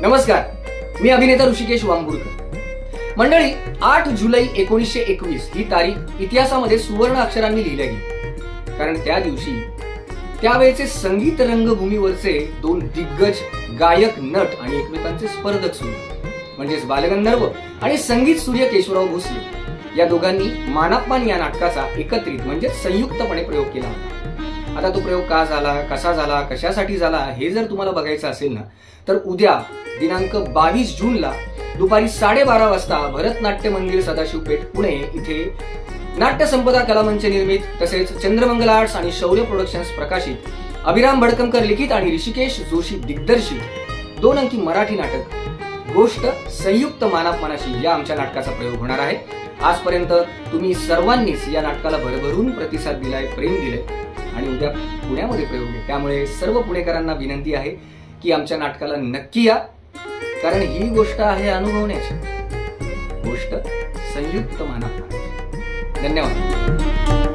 नमस्कार, मी अभिनेता ऋषिकेश वांबुरकर. मंडळी, 8 जुलै 1921 ही तारीख इतिहासामध्ये सुवर्ण अक्षरांनी लिहिली गेली. कारण त्या दिवशी त्यावेळेचे संगीत रंगभूमीवरचे दोन दिग्गज गायक, नट आणि एकमेकांचे स्पर्धक सुरू म्हणजेच बालगंधर्व आणि संगीत सूर्य केशवराव भोसले या दोघांनी मानापमान या नाटकाचा एकत्रित म्हणजे संयुक्तपणे प्रयोग केला होता. आता तो प्रयोग का झाला, कसा झाला, कशासाठी झाला हे जर तुम्हाला बघायचं असेल ना, तर उद्या दिनांक 22 जूनला दुपारी 12:30 वाजता भरतनाट्य मंदिर, सदाशिवपेठ, पुणे इथे नाट्य संपदा कलामंच निर्मित तसेच चंद्रमंगल आर्ट्स आणि शौर्य प्रोडक्शन्स प्रकाशित, अभिराम भडकमकर लिखित आणि ऋषिकेश जोशी दिग्दर्शित 2 अंकी मराठी नाटक गोष्ट संयुक्त मानापमानाशी या आमच्या नाटकाचा प्रयोग होणार आहे. आजपर्यंत तुम्ही सर्वांनीच या नाटकाला भरभरून प्रतिसाद दिलाय, प्रेम दिलंय आणि उद्या पुण्यामध्ये प्रयोग आहे. त्यामुळे सर्व पुणेकरांना विनंती आहे की आमच्या नाटकाला नक्की या, कारण ही गोष्ट आहे अनुभवण्याची, गोष्ट संयुक्त मानापमानाची. धन्यवाद.